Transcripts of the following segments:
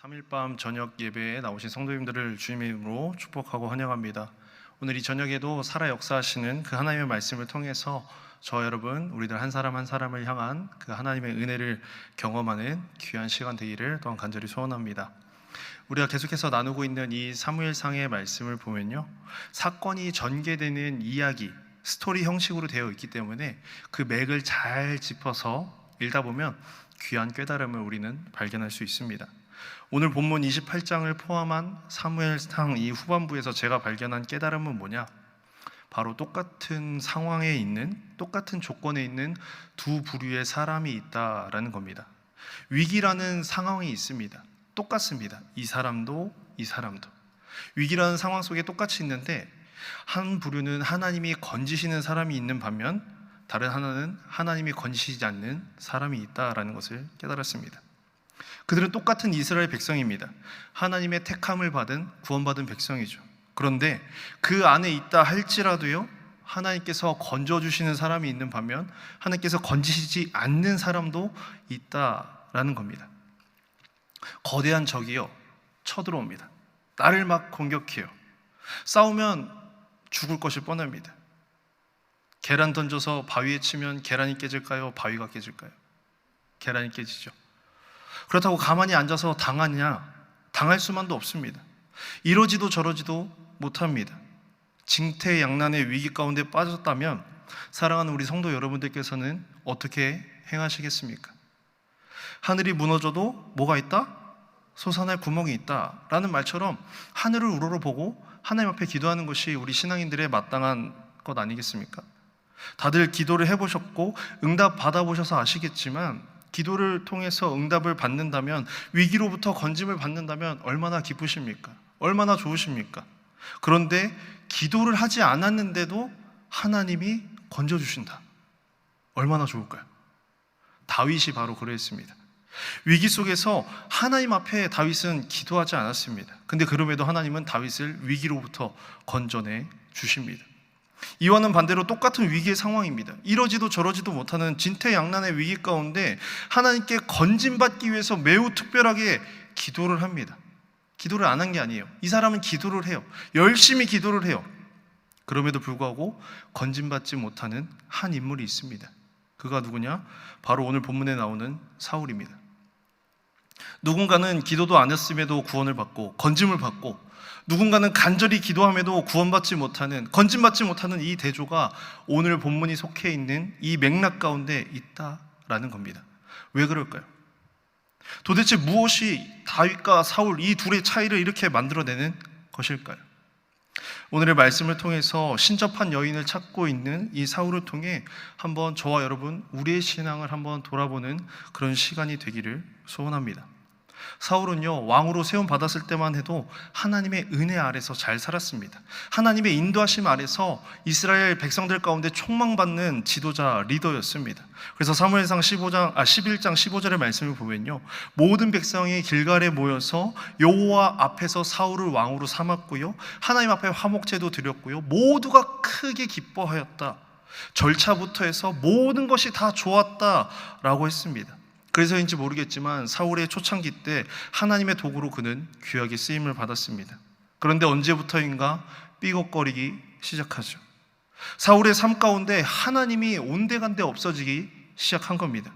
3일밤 저녁 예배에 나오신 성도님들을 주님의 이름으로 축복하고 환영합니다. 오늘 이 저녁에도 살아 역사하시는 그 하나님의 말씀을 통해서 저 여러분 우리들 한 사람 한 사람을 향한 그 하나님의 은혜를 경험하는 귀한 시간 되기를 또한 간절히 소원합니다. 우리가 계속해서 나누고 있는 이 사무엘상의 말씀을 보면요, 사건이 전개되는 이야기, 스토리 형식으로 되어 있기 때문에 그 맥을 잘 짚어서 읽다 보면 귀한 깨달음을 우리는 발견할 수 있습니다. 오늘 본문 28장을 포함한 사무엘상 이 후반부에서 제가 발견한 깨달음은 뭐냐? 바로 똑같은 상황에 있는, 똑같은 조건에 있는 두 부류의 사람이 있다라는 겁니다. 위기라는 상황이 있습니다. 똑같습니다. 이 사람도 이 사람도 위기라는 상황 속에 똑같이 있는데, 한 부류는 하나님이 건지시는 사람이 있는 반면 다른 하나는 하나님이 건지시지 않는 사람이 있다라는 것을 깨달았습니다. 그들은 똑같은 이스라엘 백성입니다. 하나님의 택함을 받은 구원받은 백성이죠. 그런데 그 안에 있다 할지라도요, 하나님께서 건져주시는 사람이 있는 반면 하나님께서 건지시지 않는 사람도 있다라는 겁니다. 거대한 적이요, 쳐들어옵니다. 나를 막 공격해요. 싸우면 죽을 것이 뻔합니다. 계란 던져서 바위에 치면 계란이 깨질까요? 바위가 깨질까요? 계란이 깨지죠. 그렇다고 가만히 앉아서 당하냐? 당할 수만도 없습니다. 이러지도 저러지도 못합니다. 징태양난의 위기 가운데 빠졌다면 사랑하는 우리 성도 여러분들께서는 어떻게 행하시겠습니까? 하늘이 무너져도 뭐가 있다? 솟아날 구멍이 있다 라는 말처럼 하늘을 우러러보고 하나님 앞에 기도하는 것이 우리 신앙인들의 마땅한 것 아니겠습니까? 다들 기도를 해보셨고 응답 받아보셔서 아시겠지만, 기도를 통해서 응답을 받는다면, 위기로부터 건짐을 받는다면 얼마나 기쁘십니까? 얼마나 좋으십니까? 그런데 기도를 하지 않았는데도 하나님이 건져주신다. 얼마나 좋을까요? 다윗이 바로 그랬습니다. 위기 속에서 하나님 앞에 다윗은 기도하지 않았습니다. 근데 그럼에도 하나님은 다윗을 위기로부터 건져내 주십니다. 이와는 반대로 똑같은 위기의 상황입니다. 이러지도 저러지도 못하는 진퇴양난의 위기 가운데 하나님께 건짐받기 위해서 매우 특별하게 기도를 합니다. 기도를 안 한 게 아니에요. 이 사람은 기도를 해요. 열심히 기도를 해요. 그럼에도 불구하고 건짐받지 못하는 한 인물이 있습니다. 그가 누구냐? 바로 오늘 본문에 나오는 사울입니다. 누군가는 기도도 안 했음에도 구원을 받고 건짐을 받고, 누군가는 간절히 기도함에도 구원받지 못하는, 건짐받지 못하는 이 대조가 오늘 본문이 속해 있는 이 맥락 가운데 있다라는 겁니다. 왜 그럴까요? 도대체 무엇이 다윗과 사울 이 둘의 차이를 이렇게 만들어내는 것일까요? 오늘의 말씀을 통해서 신접한 여인을 찾고 있는 이 사울을 통해 한번 저와 여러분 우리의 신앙을 한번 돌아보는 그런 시간이 되기를 소원합니다. 사울은요, 왕으로 세움 받았을 때만 해도 하나님의 은혜 아래서 잘 살았습니다. 하나님의 인도하심 아래서 이스라엘 백성들 가운데 촉망받는 지도자, 리더였습니다. 그래서 사무엘상 11장 15절의 말씀을 보면요, 모든 백성이 길갈에 모여서 여호와 앞에서 사울을 왕으로 삼았고요, 하나님 앞에 화목제도 드렸고요, 모두가 크게 기뻐하였다. 절차부터 해서 모든 것이 다 좋았다라고 했습니다. 그래서인지 모르겠지만 사울의 초창기 때 하나님의 도구로 그는 귀하게 쓰임을 받았습니다. 그런데 언제부터인가 삐걱거리기 시작하죠. 사울의 삶 가운데 하나님이 온데간데 없어지기 시작한 겁니다.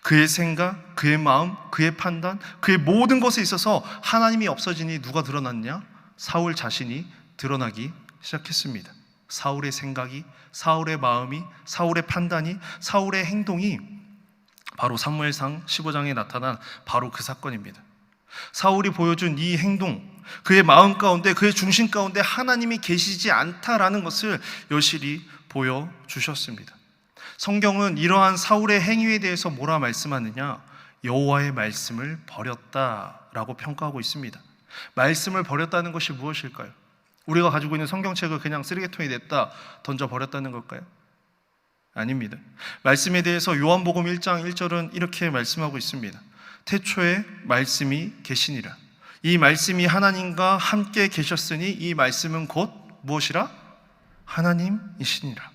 그의 생각, 그의 마음, 그의 판단, 그의 모든 것에 있어서 하나님이 없어지니 누가 드러났냐? 사울 자신이 드러나기 시작했습니다. 사울의 생각이, 사울의 마음이, 사울의 판단이, 사울의 행동이 바로 사무엘상 15장에 나타난 바로 그 사건입니다. 사울이 보여준 이 행동, 그의 마음 가운데, 그의 중심 가운데 하나님이 계시지 않다라는 것을 여실히 보여주셨습니다. 성경은 이러한 사울의 행위에 대해서 뭐라 말씀하느냐? 여호와의 말씀을 버렸다라고 평가하고 있습니다. 말씀을 버렸다는 것이 무엇일까요? 우리가 가지고 있는 성경책을 그냥 쓰레기통에 냈다 던져버렸다는 걸까요? 아닙니다. 말씀에 대해서 요한복음 1장 1절은 이렇게 말씀하고 있습니다. 태초에 말씀이 계시니라. 이 말씀이 하나님과 함께 계셨으니 이 말씀은 곧 무엇이라? 하나님이시니라.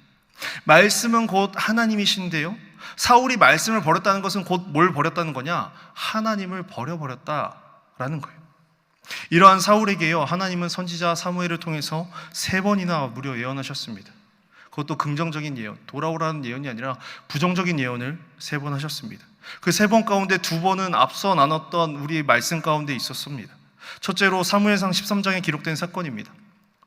말씀은 곧 하나님이신데요, 사울이 말씀을 버렸다는 것은 곧 뭘 버렸다는 거냐? 하나님을 버려버렸다 라는 거예요. 이러한 사울에게요, 하나님은 선지자 사무엘을 통해서 3번이나 무려 예언하셨습니다. 그것도 긍정적인 예언, 돌아오라는 예언이 아니라 부정적인 예언을 3번 하셨습니다. 그 3번 가운데 2번은 앞서 나눴던 우리 말씀 가운데 있었습니다. 첫째로 사무엘상 13장에 기록된 사건입니다.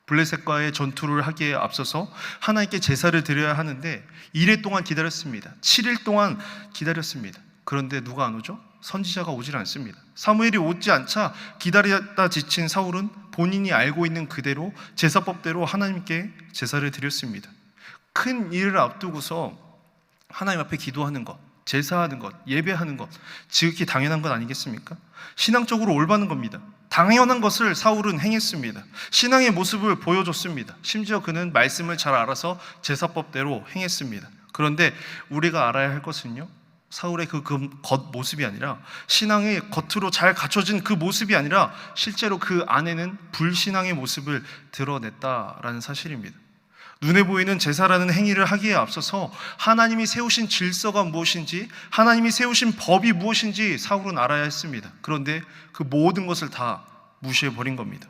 블레셋과의 전투를 하기에 앞서서 하나님께 제사를 드려야 하는데 1일 동안 기다렸습니다. 7일 동안 기다렸습니다. 그런데 누가 안 오죠? 선지자가 오질 않습니다. 사무엘이 오지 않자 기다렸다 지친 사울은 본인이 알고 있는 그대로 제사법대로 하나님께 제사를 드렸습니다. 큰 일을 앞두고서 하나님 앞에 기도하는 것, 제사하는 것, 예배하는 것, 지극히 당연한 것 아니겠습니까? 신앙적으로 올바른 겁니다. 당연한 것을 사울은 행했습니다. 신앙의 모습을 보여줬습니다. 심지어 그는 말씀을 잘 알아서 제사법대로 행했습니다. 그런데 우리가 알아야 할 것은요, 사울의 그 겉모습이 아니라, 신앙의 겉으로 잘 갖춰진 그 모습이 아니라 실제로 그 안에는 불신앙의 모습을 드러냈다라는 사실입니다. 눈에 보이는 제사라는 행위를 하기에 앞서서 하나님이 세우신 질서가 무엇인지, 하나님이 세우신 법이 무엇인지 사울은 알아야 했습니다. 그런데 그 모든 것을 다 무시해버린 겁니다.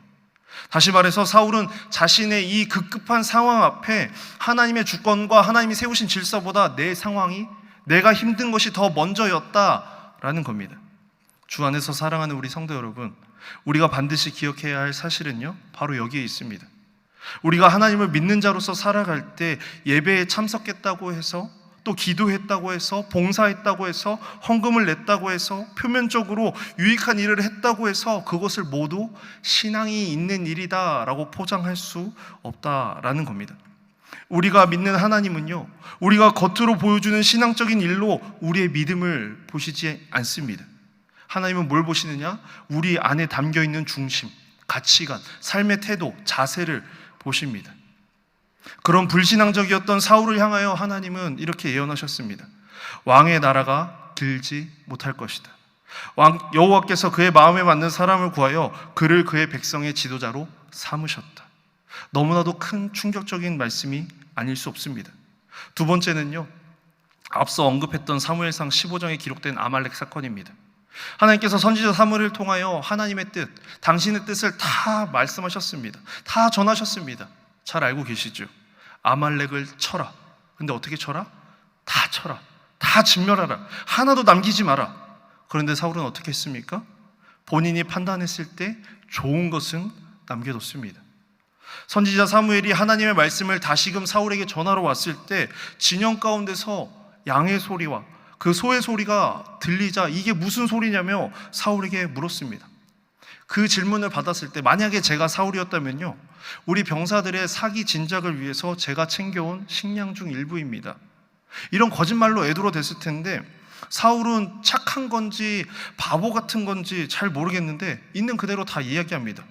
다시 말해서 사울은 자신의 이 급급한 상황 앞에 하나님의 주권과 하나님이 세우신 질서보다 내 상황이, 내가 힘든 것이 더 먼저였다라는 겁니다. 주 안에서 사랑하는 우리 성도 여러분, 우리가 반드시 기억해야 할 사실은요, 바로 여기에 있습니다. 우리가 하나님을 믿는 자로서 살아갈 때 예배에 참석했다고 해서, 또 기도했다고 해서, 봉사했다고 해서, 헌금을 냈다고 해서, 표면적으로 유익한 일을 했다고 해서 그것을 모두 신앙이 있는 일이다라고 포장할 수 없다라는 겁니다. 우리가 믿는 하나님은요, 우리가 겉으로 보여주는 신앙적인 일로 우리의 믿음을 보시지 않습니다. 하나님은 뭘 보시느냐? 우리 안에 담겨있는 중심, 가치관, 삶의 태도, 자세를 보십니다. 그런 불신앙적이었던 사울을 향하여 하나님은 이렇게 예언하셨습니다. 왕의 나라가 길지 못할 것이다. 여호와께서 그의 마음에 맞는 사람을 구하여 그를 그의 백성의 지도자로 삼으셨다. 너무나도 큰 충격적인 말씀이 아닐 수 없습니다. 두 번째는요, 앞서 언급했던 사무엘상 15장에 기록된 아말렉 사건입니다. 하나님께서 선지자 사무엘을 통하여 하나님의 뜻, 당신의 뜻을 다 말씀하셨습니다. 다 전하셨습니다. 잘 알고 계시죠? 아말렉을 쳐라. 근데 어떻게 쳐라? 다 쳐라. 다 진멸하라. 하나도 남기지 마라. 그런데 사울은 어떻게 했습니까? 본인이 판단했을 때 좋은 것은 남겨뒀습니다. 선지자 사무엘이 하나님의 말씀을 다시금 사울에게 전하러 왔을 때 진영 가운데서 양의 소리와 그 소의 소리가 들리자 이게 무슨 소리냐며 사울에게 물었습니다. 그 질문을 받았을 때 만약에 제가 사울이었다면요, 우리 병사들의 사기 진작을 위해서 제가 챙겨온 식량 중 일부입니다. 이런 거짓말로 애도로 됐을 텐데 사울은 착한 건지 바보 같은 건지 잘 모르겠는데 있는 그대로 다 이야기합니다.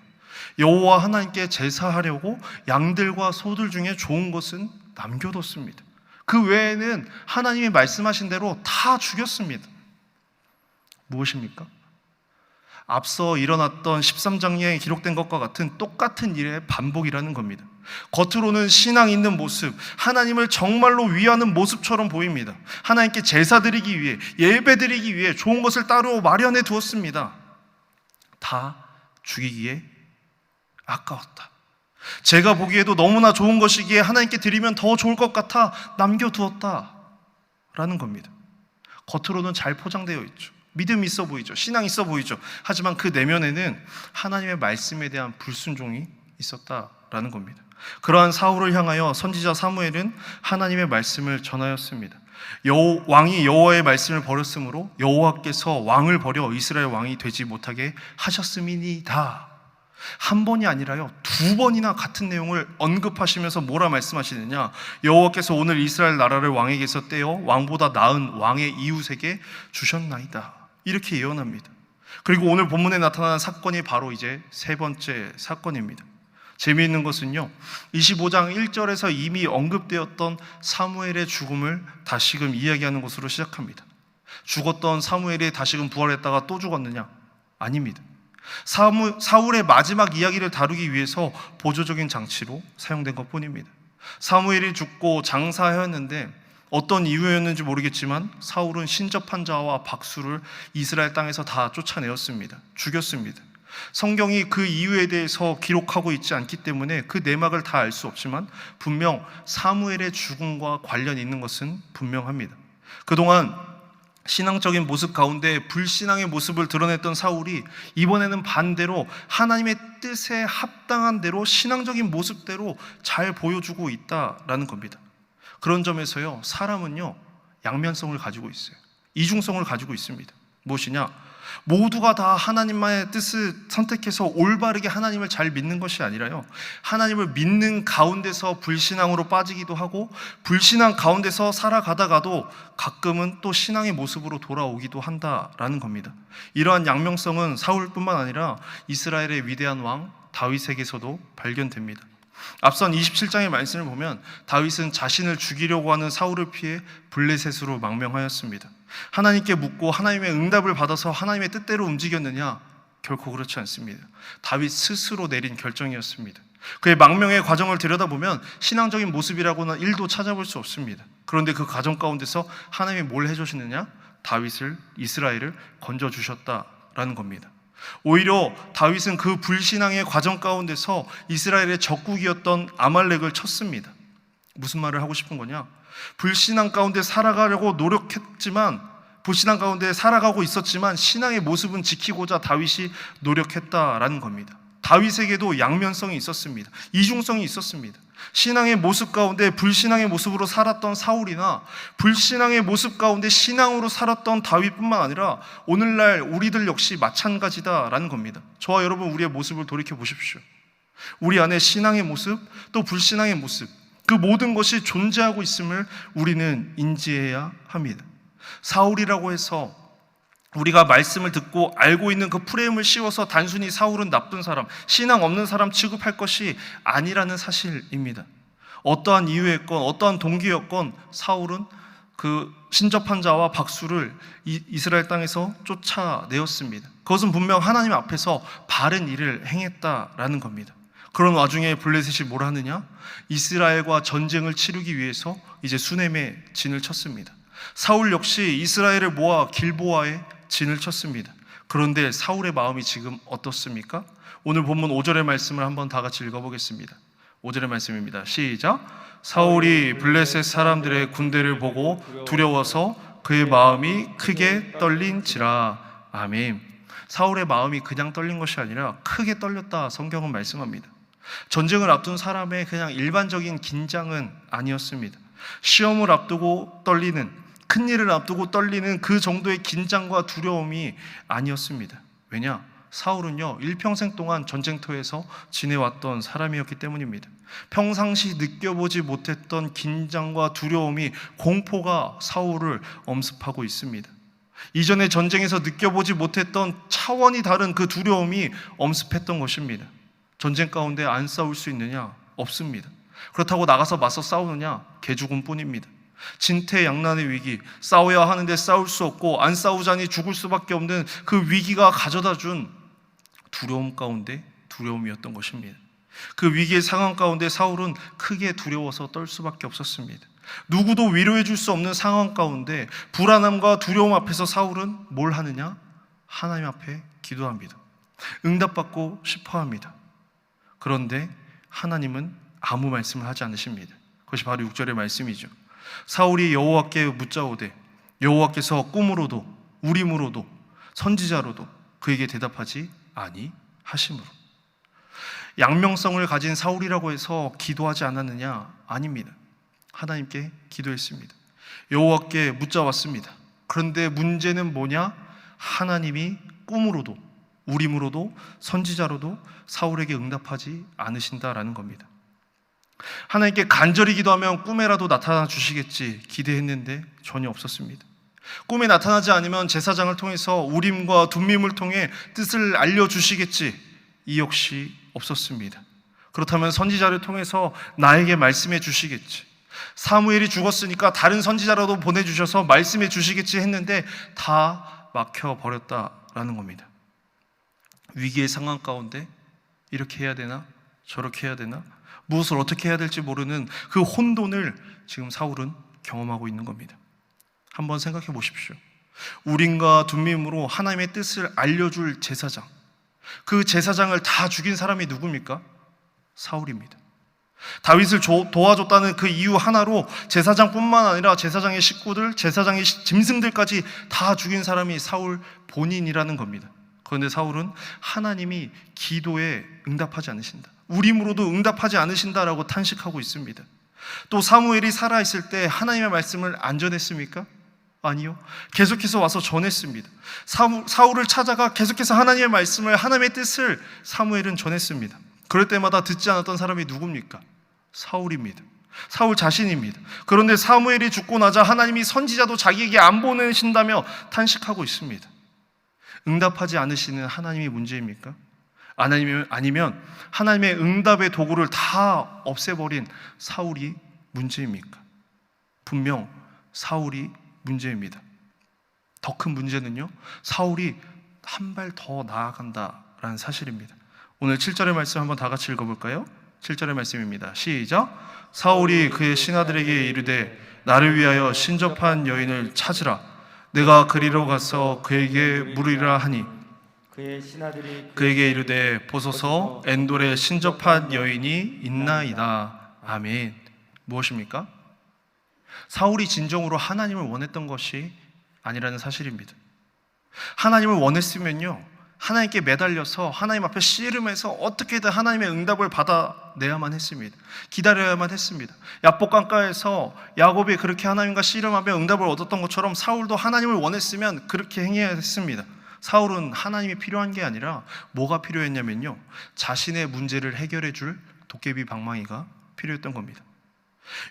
여호와 하나님께 제사하려고 양들과 소들 중에 좋은 것은 남겨뒀습니다. 그 외에는 하나님이 말씀하신 대로 다 죽였습니다. 무엇입니까? 앞서 일어났던 13장에 기록된 것과 같은 똑같은 일의 반복이라는 겁니다. 겉으로는 신앙 있는 모습, 하나님을 정말로 위하는 모습처럼 보입니다. 하나님께 제사 드리기 위해, 예배 드리기 위해 좋은 것을 따로 마련해 두었습니다. 다 죽이기에 아까웠다. 제가 보기에도 너무나 좋은 것이기에 하나님께 드리면 더 좋을 것 같아 남겨두었다 라는 겁니다. 겉으로는 잘 포장되어 있죠. 믿음이 있어 보이죠. 신앙이 있어 보이죠. 하지만 그 내면에는 하나님의 말씀에 대한 불순종이 있었다라는 겁니다. 그러한 사울을 향하여 선지자 사무엘은 하나님의 말씀을 전하였습니다. 왕이 여호와의 말씀을 버렸으므로 여호와께서 왕을 버려 이스라엘 왕이 되지 못하게 하셨음이니이다. 한 번이 아니라요, 2번이나 같은 내용을 언급하시면서 뭐라 말씀하시느냐? 여호와께서 오늘 이스라엘 나라를 왕에게서 떼어 왕보다 나은 왕의 이웃에게 주셨나이다. 이렇게 예언합니다. 그리고 오늘 본문에 나타나는 사건이 바로 이제 3번째 사건입니다. 재미있는 것은요, 25장 1절에서 이미 언급되었던 사무엘의 죽음을 다시금 이야기하는 것으로 시작합니다. 죽었던 사무엘이 다시금 부활했다가 또 죽었느냐? 아닙니다. 사울의 마지막 이야기를 다루기 위해서 보조적인 장치로 사용된 것뿐입니다. 사무엘이 죽고 장사하였는데 어떤 이유였는지 모르겠지만 사울은 신접한 자와 박수를 이스라엘 땅에서 다 쫓아내었습니다. 죽였습니다. 성경이 그 이유에 대해서 기록하고 있지 않기 때문에 그 내막을 다 알 수 없지만 분명 사무엘의 죽음과 관련이 있는 것은 분명합니다. 그동안 신앙적인 모습 가운데 불신앙의 모습을 드러냈던 사울이 이번에는 반대로 하나님의 뜻에 합당한 대로 신앙적인 모습대로 잘 보여주고 있다라는 겁니다. 그런 점에서요, 사람은요 양면성을 가지고 있어요. 이중성을 가지고 있습니다. 무엇이냐? 모두가 다 하나님만의 뜻을 선택해서 올바르게 하나님을 잘 믿는 것이 아니라요, 하나님을 믿는 가운데서 불신앙으로 빠지기도 하고 불신앙 가운데서 살아가다가도 가끔은 또 신앙의 모습으로 돌아오기도 한다라는 겁니다. 이러한 양면성은 사울뿐만 아니라 이스라엘의 위대한 왕 다윗에게서도 발견됩니다. 앞선 27장의 말씀을 보면 다윗은 자신을 죽이려고 하는 사울을 피해 블레셋으로 망명하였습니다. 하나님께 묻고 하나님의 응답을 받아서 하나님의 뜻대로 움직였느냐? 결코 그렇지 않습니다. 다윗 스스로 내린 결정이었습니다. 그의 망명의 과정을 들여다보면 신앙적인 모습이라고는 1도 찾아볼 수 없습니다. 그런데 그 과정 가운데서 하나님이 뭘 해주시느냐? 다윗을, 이스라엘을 건져주셨다라는 겁니다. 오히려 다윗은 그 불신앙의 과정 가운데서 이스라엘의 적국이었던 아말렉을 쳤습니다. 무슨 말을 하고 싶은 거냐? 불신앙 가운데 살아가려고 노력했지만, 불신앙 가운데 살아가고 있었지만 신앙의 모습은 지키고자 다윗이 노력했다라는 겁니다. 다윗에게도 양면성이 있었습니다. 이중성이 있었습니다. 신앙의 모습 가운데 불신앙의 모습으로 살았던 사울이나 불신앙의 모습 가운데 신앙으로 살았던 다윗뿐만 아니라 오늘날 우리들 역시 마찬가지다라는 겁니다. 저와 여러분, 우리의 모습을 돌이켜 보십시오. 우리 안에 신앙의 모습, 또 불신앙의 모습, 그 모든 것이 존재하고 있음을 우리는 인지해야 합니다. 사울이라고 해서 우리가 말씀을 듣고 알고 있는 그 프레임을 씌워서 단순히 사울은 나쁜 사람, 신앙 없는 사람 취급할 것이 아니라는 사실입니다. 어떠한 이유였건 어떠한 동기였건 사울은 그 신접한 자와 박수를 이스라엘 땅에서 쫓아내었습니다. 그것은 분명 하나님 앞에서 바른 일을 행했다라는 겁니다. 그런 와중에 블레셋이 뭘 하느냐? 이스라엘과 전쟁을 치르기 위해서 이제 수넴에 진을 쳤습니다. 사울 역시 이스라엘을 모아 길보아에 진을 쳤습니다. 그런데 사울의 마음이 지금 어떻습니까? 오늘 본문 5절의 말씀을 한번 다 같이 읽어보겠습니다. 5절의 말씀입니다. 시작. 사울이 블레셋 사람들의 군대를 보고 두려워서 그의 마음이 크게 떨린지라. 아멘. 사울의 마음이 그냥 떨린 것이 아니라 크게 떨렸다, 성경은 말씀합니다. 전쟁을 앞둔 사람의 그냥 일반적인 긴장은 아니었습니다. 시험을 앞두고 떨리는, 큰 일을 앞두고 떨리는 그 정도의 긴장과 두려움이 아니었습니다. 왜냐? 사울은요, 일평생 동안 전쟁터에서 지내왔던 사람이었기 때문입니다. 평상시 느껴보지 못했던 긴장과 두려움이, 공포가 사울을 엄습하고 있습니다. 이전의 전쟁에서 느껴보지 못했던 차원이 다른 그 두려움이 엄습했던 것입니다. 전쟁 가운데 안 싸울 수 있느냐? 없습니다. 그렇다고 나가서 맞서 싸우느냐? 개죽음뿐입니다. 진퇴양난의 위기, 싸워야 하는데 싸울 수 없고 안 싸우자니 죽을 수밖에 없는 그 위기가 가져다 준 두려움 가운데 두려움이었던 것입니다. 그 위기의 상황 가운데 사울은 크게 두려워서 떨 수밖에 없었습니다. 누구도 위로해 줄 수 없는 상황 가운데 불안함과 두려움 앞에서 사울은 뭘 하느냐? 하나님 앞에 기도합니다. 응답받고 싶어 합니다. 그런데 하나님은 아무 말씀을 하지 않으십니다. 그것이 바로 6절의 말씀이죠. 사울이 여호와께 묻자오되 여호와께서 꿈으로도 우림으로도 선지자로도 그에게 대답하지 아니하심으로. 양명성을 가진 사울이라고 해서 기도하지 않았느냐? 아닙니다. 하나님께 기도했습니다. 여호와께 묻자왔습니다. 그런데 문제는 뭐냐? 하나님이 꿈으로도 우림으로도 선지자로도 사울에게 응답하지 않으신다라는 겁니다. 하나님께 간절히 기도하면 꿈에라도 나타나 주시겠지 기대했는데 전혀 없었습니다. 꿈에 나타나지 않으면 제사장을 통해서 우림과 둠밈을 통해 뜻을 알려주시겠지, 이 역시 없었습니다. 그렇다면 선지자를 통해서 나에게 말씀해 주시겠지, 사무엘이 죽었으니까 다른 선지자라도 보내주셔서 말씀해 주시겠지 했는데 다 막혀버렸다라는 겁니다. 위기의 상황 가운데 이렇게 해야 되나 저렇게 해야 되나, 무엇을 어떻게 해야 될지 모르는 그 혼돈을 지금 사울은 경험하고 있는 겁니다. 한번 생각해 보십시오. 우림과 둠밈으로 하나님의 뜻을 알려줄 제사장, 그 제사장을 다 죽인 사람이 누굽니까? 사울입니다. 다윗을 도와줬다는 그 이유 하나로 제사장뿐만 아니라 제사장의 식구들, 제사장의 짐승들까지 다 죽인 사람이 사울 본인이라는 겁니다. 그런데 사울은 하나님이 기도에 응답하지 않으신다, 우림으로도 응답하지 않으신다라고 탄식하고 있습니다. 또 사무엘이 살아있을 때 하나님의 말씀을 안 전했습니까? 아니요. 계속해서 와서 전했습니다. 사울을 찾아가 계속해서 하나님의 말씀을, 하나님의 뜻을 사무엘은 전했습니다. 그럴 때마다 듣지 않았던 사람이 누굽니까? 사울입니다. 사울 자신입니다. 그런데 사무엘이 죽고 나자 하나님이 선지자도 자기에게 안 보내신다며 탄식하고 있습니다. 응답하지 않으시는 하나님이 문제입니까? 아니면 하나님의 응답의 도구를 다 없애버린 사울이 문제입니까? 분명 사울이 문제입니다. 더 큰 문제는요, 사울이 한 발 더 나아간다라는 사실입니다. 오늘 7절의 말씀 한번 다 같이 읽어볼까요? 7절의 말씀입니다. 시작. 사울이 그의 신하들에게 이르되 나를 위하여 신접한 여인을 찾으라. 내가 그리로 가서 그에게 물으리라 하니 그의 신하들이 그에게 이르되 보소서 엔돌에 신접한 여인이 있나이다. 아멘. 무엇입니까? 사울이 진정으로 하나님을 원했던 것이 아니라는 사실입니다. 하나님을 원했으면요, 하나님께 매달려서 하나님 앞에 씨름해서 어떻게든 하나님의 응답을 받아내야만 했습니다. 기다려야만 했습니다. 야복 강가에서 야곱이 그렇게 하나님과 씨름하며 응답을 얻었던 것처럼 사울도 하나님을 원했으면 그렇게 행해야 했습니다. 사울은 하나님이 필요한 게 아니라 뭐가 필요했냐면요, 자신의 문제를 해결해 줄 도깨비 방망이가 필요했던 겁니다.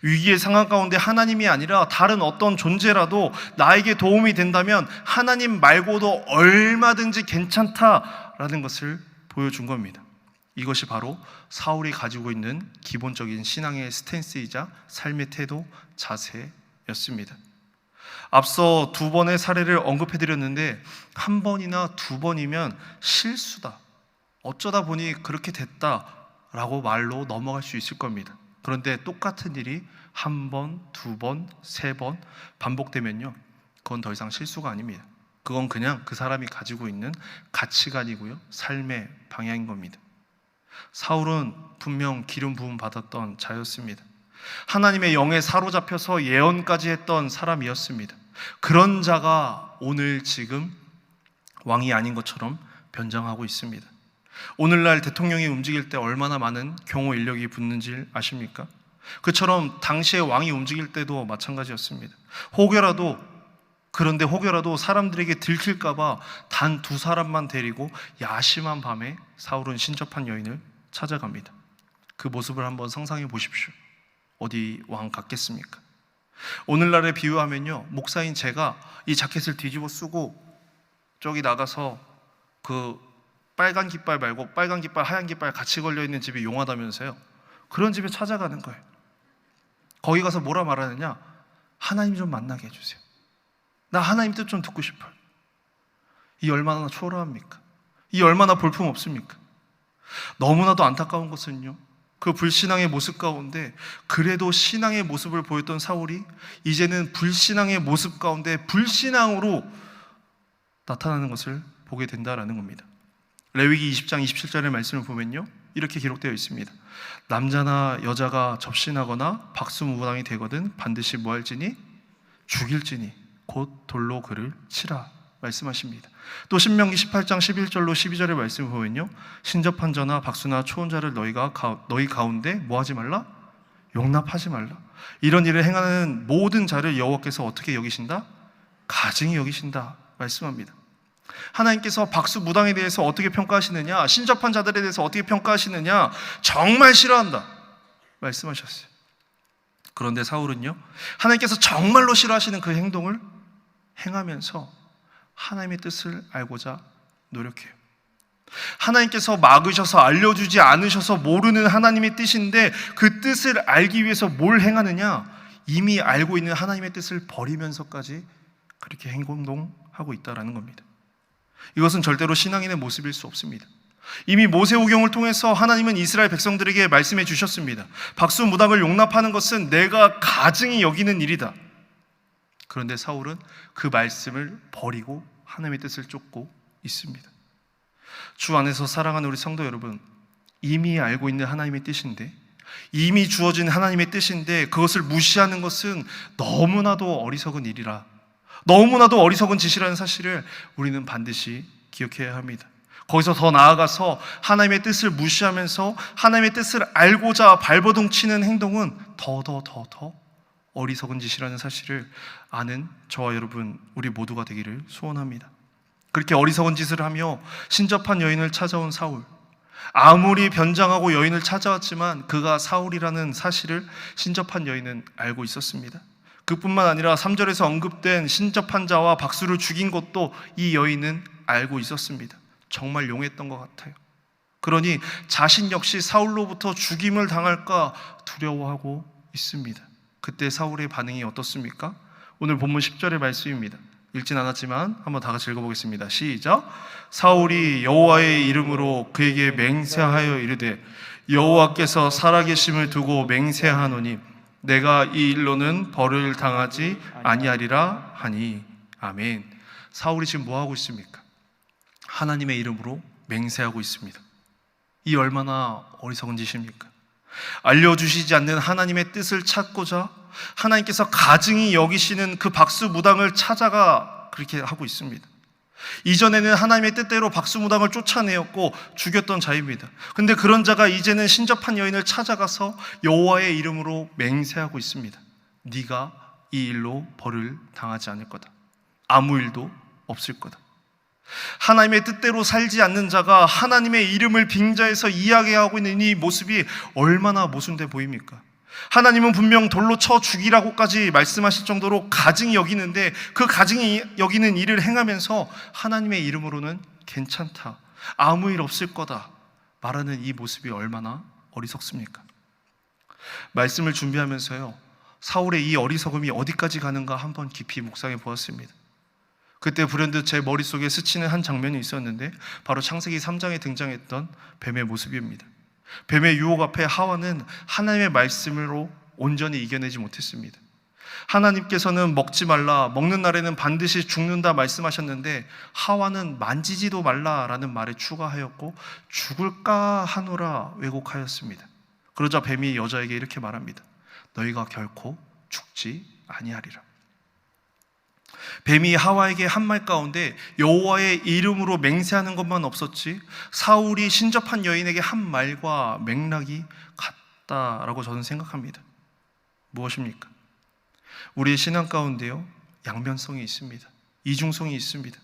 위기의 상황 가운데 하나님이 아니라 다른 어떤 존재라도 나에게 도움이 된다면 하나님 말고도 얼마든지 괜찮다라는 것을 보여준 겁니다. 이것이 바로 사울이 가지고 있는 기본적인 신앙의 스탠스이자 삶의 태도, 자세였습니다. 앞서 2번의 사례를 언급해드렸는데 한 번이나 2번이면 실수다, 어쩌다 보니 그렇게 됐다라고 말로 넘어갈 수 있을 겁니다. 그런데 똑같은 일이 1번, 2번, 3번 반복되면요, 그건 더 이상 실수가 아닙니다. 그건 그냥 그 사람이 가지고 있는 가치관이고요, 삶의 방향인 겁니다. 사울은 분명 기름 부음 받았던 자였습니다. 하나님의 영에 사로잡혀서 예언까지 했던 사람이었습니다. 그런 자가 오늘 지금 왕이 아닌 것처럼 변장하고 있습니다. 오늘날 대통령이 움직일 때 얼마나 많은 경호 인력이 붙는지 아십니까? 그처럼 당시에 왕이 움직일 때도 마찬가지였습니다. 그런데 혹여라도 사람들에게 들킬까봐 단 2사람만 데리고 야심한 밤에 사울은 신접한 여인을 찾아갑니다. 그 모습을 한번 상상해 보십시오. 어디 왕 같겠습니까? 오늘날에 비유하면요, 목사인 제가 이 자켓을 뒤집어 쓰고 저기 나가서 그 빨간 깃발 말고 빨간 깃발, 하얀 깃발 같이 걸려있는 집이 용하다면서요, 그런 집에 찾아가는 거예요. 거기 가서 뭐라 말하느냐? 하나님 좀 만나게 해주세요. 나 하나님 뜻 좀 듣고 싶어요. 이 얼마나 초라합니까? 이 얼마나 볼품없습니까? 너무나도 안타까운 것은요, 그 불신앙의 모습 가운데 그래도 신앙의 모습을 보였던 사울이 이제는 불신앙의 모습 가운데 불신앙으로 나타나는 것을 보게 된다라는 겁니다. 레위기 20장 27절의 말씀을 보면요, 이렇게 기록되어 있습니다. 남자나 여자가 접신하거나 박수무당이 되거든 반드시 뭐할지니? 죽일지니 곧 돌로 그를 치라 말씀하십니다. 또 신명기 18장 11절로 12절의 말씀을 보면요, 신접한 자나 박수나 초혼자를 너희 가운데 뭐하지 말라? 용납하지 말라. 이런 일을 행하는 모든 자를 여호와께서 어떻게 여기신다? 가증히 여기신다 말씀합니다. 하나님께서 박수무당에 대해서 어떻게 평가하시느냐, 신접한 자들에 대해서 어떻게 평가하시느냐, 정말 싫어한다 말씀하셨어요. 그런데 사울은요, 하나님께서 정말로 싫어하시는 그 행동을 행하면서 하나님의 뜻을 알고자 노력해요. 하나님께서 막으셔서 알려주지 않으셔서 모르는 하나님의 뜻인데 그 뜻을 알기 위해서 뭘 행하느냐? 이미 알고 있는 하나님의 뜻을 버리면서까지 그렇게 행동하고 있다는 겁니다. 이것은 절대로 신앙인의 모습일 수 없습니다. 이미 모세오경을 통해서 하나님은 이스라엘 백성들에게 말씀해 주셨습니다. 박수무당을 용납하는 것은 내가 가증히 여기는 일이다. 그런데 사울은 그 말씀을 버리고 하나님의 뜻을 쫓고 있습니다. 주 안에서 사랑하는 우리 성도 여러분, 이미 알고 있는 하나님의 뜻인데, 이미 주어진 하나님의 뜻인데 그것을 무시하는 것은 너무나도 어리석은 일이라, 너무나도 어리석은 짓이라는 사실을 우리는 반드시 기억해야 합니다. 거기서 더 나아가서 하나님의 뜻을 무시하면서 하나님의 뜻을 알고자 발버둥 치는 행동은 더 어리석은 짓이라는 사실을 아는 저와 여러분, 우리 모두가 되기를 소원합니다. 그렇게 어리석은 짓을 하며 신접한 여인을 찾아온 사울, 아무리 변장하고 여인을 찾아왔지만 그가 사울이라는 사실을 신접한 여인은 알고 있었습니다. 그뿐만 아니라 3절에서 언급된 신접한 자와 박수를 죽인 것도 이 여인은 알고 있었습니다. 정말 용했던 것 같아요. 그러니 자신 역시 사울로부터 죽임을 당할까 두려워하고 있습니다. 그때 사울의 반응이 어떻습니까? 오늘 본문 10절의 말씀입니다. 읽진 않았지만 한번 다 같이 읽어보겠습니다. 시작. 사울이 여호와의 이름으로 그에게 맹세하여 이르되 여호와께서 살아계심을 두고 맹세하노니 내가 이 일로는 벌을 당하지 아니하리라 하니. 아멘. 사울이 지금 뭐하고 있습니까? 하나님의 이름으로 맹세하고 있습니다. 이 얼마나 어리석은 짓입니까? 알려주시지 않는 하나님의 뜻을 찾고자 하나님께서 가증히 여기시는 그 박수무당을 찾아가 그렇게 하고 있습니다. 이전에는 하나님의 뜻대로 박수무당을 쫓아내었고 죽였던 자입니다. 그런데 그런 자가 이제는 신접한 여인을 찾아가서 여호와의 이름으로 맹세하고 있습니다. 네가 이 일로 벌을 당하지 않을 거다. 아무 일도 없을 거다. 하나님의 뜻대로 살지 않는 자가 하나님의 이름을 빙자해서 이야기하고 있는 이 모습이 얼마나 모순돼 보입니까? 하나님은 분명 돌로 쳐 죽이라고까지 말씀하실 정도로 가증히 여기는데 그 가증히 여기는 일을 행하면서 하나님의 이름으로는 괜찮다, 아무 일 없을 거다 말하는 이 모습이 얼마나 어리석습니까? 말씀을 준비하면서요, 사울의 이 어리석음이 어디까지 가는가 한번 깊이 묵상해 보았습니다. 그때 불현듯 제 머릿속에 스치는 한 장면이 있었는데 바로 창세기 3장에 등장했던 뱀의 모습입니다. 뱀의 유혹 앞에 하와는 하나님의 말씀으로 온전히 이겨내지 못했습니다. 하나님께서는 먹지 말라, 먹는 날에는 반드시 죽는다 말씀하셨는데 하와는 만지지도 말라라는 말에 추가하였고 죽을까 하노라 왜곡하였습니다. 그러자 뱀이 여자에게 이렇게 말합니다. 너희가 결코 죽지 아니하리라. 뱀이 하와에게 한 말 가운데 여호와의 이름으로 맹세하는 것만 없었지 사울이 신접한 여인에게 한 말과 맥락이 같다라고 저는 생각합니다. 무엇입니까? 우리의 신앙 가운데요, 양면성이 있습니다. 이중성이 있습니다.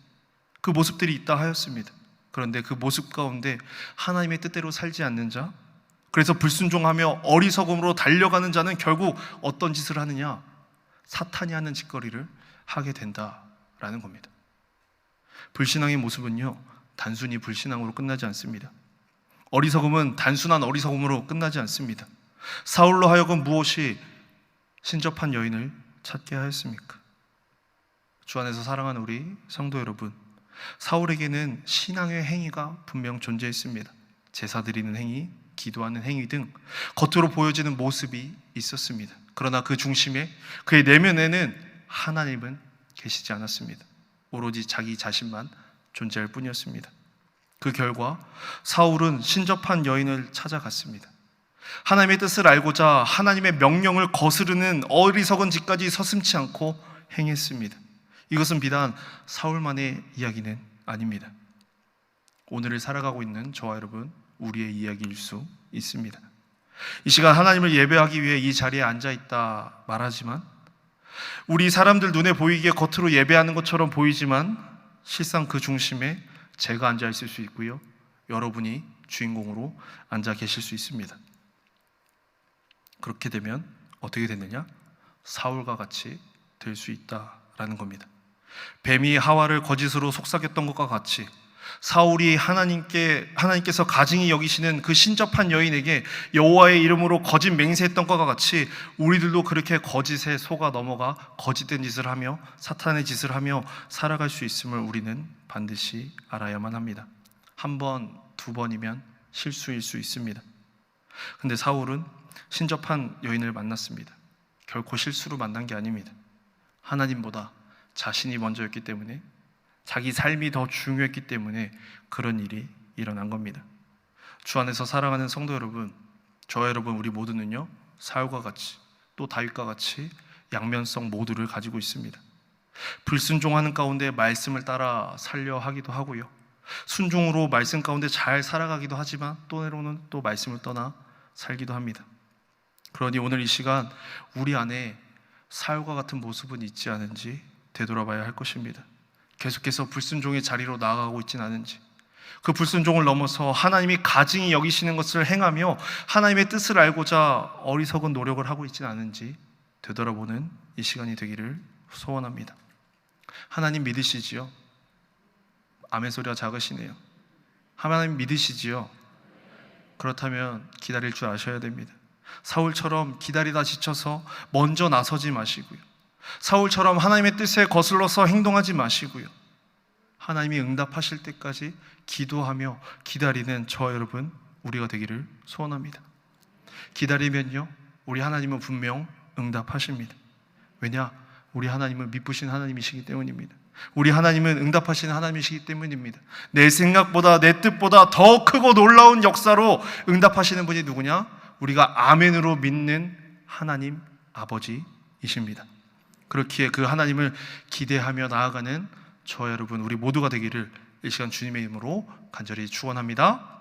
그 모습들이 있다 하였습니다. 그런데 그 모습 가운데 하나님의 뜻대로 살지 않는 자, 그래서 불순종하며 어리석음으로 달려가는 자는 결국 어떤 짓을 하느냐? 사탄이 하는 짓거리를 하게 된다라는 겁니다. 불신앙의 모습은요, 단순히 불신앙으로 끝나지 않습니다. 어리석음은 단순한 어리석음으로 끝나지 않습니다. 사울로 하여금 무엇이 신접한 여인을 찾게 하였습니까? 주 안에서 사랑하는 우리 성도 여러분, 사울에게는 신앙의 행위가 분명 존재했습니다. 제사 드리는 행위, 기도하는 행위 등 겉으로 보여지는 모습이 있었습니다. 그러나 그 중심에, 그의 내면에는 하나님은 계시지 않았습니다. 오로지 자기 자신만 존재할 뿐이었습니다. 그 결과 사울은 신접한 여인을 찾아갔습니다. 하나님의 뜻을 알고자 하나님의 명령을 거스르는 어리석은 짓까지 서슴지 않고 행했습니다. 이것은 비단 사울만의 이야기는 아닙니다. 오늘을 살아가고 있는 저와 여러분, 우리의 이야기일 수 있습니다. 이 시간 하나님을 예배하기 위해 이 자리에 앉아있다 말하지만 우리 사람들 눈에 보이기에 겉으로 예배하는 것처럼 보이지만 실상 그 중심에 제가 앉아 있을 수 있고요, 여러분이 주인공으로 앉아 계실 수 있습니다. 그렇게 되면 어떻게 되느냐? 사울과 같이 될 수 있다라는 겁니다. 뱀이 하와를 거짓으로 속삭였던 것과 같이 사울이 하나님께서 가증히 여기시는 그 신접한 여인에게 여호와의 이름으로 거짓 맹세했던 것과 같이 우리들도 그렇게 거짓에 속아 넘어가 거짓된 짓을 하며 사탄의 짓을 하며 살아갈 수 있음을 우리는 반드시 알아야만 합니다. 한 번, 두 번이면 실수일 수 있습니다. 근데 사울은 신접한 여인을 만났습니다. 결코 실수로 만난 게 아닙니다. 하나님보다 자신이 먼저였기 때문에, 자기 삶이 더 중요했기 때문에 그런 일이 일어난 겁니다. 주 안에서 사랑하는 성도 여러분, 저와 여러분 우리 모두는요, 사울과 같이 또 다윗과 같이 양면성 모두를 가지고 있습니다. 불순종하는 가운데 말씀을 따라 살려 하기도 하고요, 순종으로 말씀 가운데 잘 살아가기도 하지만 때로는 또 말씀을 떠나 살기도 합니다. 그러니 오늘 이 시간 우리 안에 사울과 같은 모습은 있지 않은지 되돌아봐야 할 것입니다. 계속해서 불순종의 자리로 나아가고 있지는 않은지, 그 불순종을 넘어서 하나님이 가증히 여기시는 것을 행하며 하나님의 뜻을 알고자 어리석은 노력을 하고 있지는 않은지 되돌아보는 이 시간이 되기를 소원합니다. 하나님 믿으시지요? 아멘 소리가 작으시네요. 하나님 믿으시지요? 그렇다면 기다릴 줄 아셔야 됩니다. 사울처럼 기다리다 지쳐서 먼저 나서지 마시고요, 사울처럼 하나님의 뜻에 거슬러서 행동하지 마시고요, 하나님이 응답하실 때까지 기도하며 기다리는 저와 여러분 우리가 되기를 소원합니다. 기다리면요, 우리 하나님은 분명 응답하십니다. 왜냐? 우리 하나님은 미쁘신 하나님이시기 때문입니다. 우리 하나님은 응답하시는 하나님이시기 때문입니다. 내 생각보다 내 뜻보다 더 크고 놀라운 역사로 응답하시는 분이 누구냐? 우리가 아멘으로 믿는 하나님 아버지이십니다. 그렇기에 그 하나님을 기대하며 나아가는 저와 여러분 우리 모두가 되기를 이 시간 주님의 이름으로 간절히 축원합니다.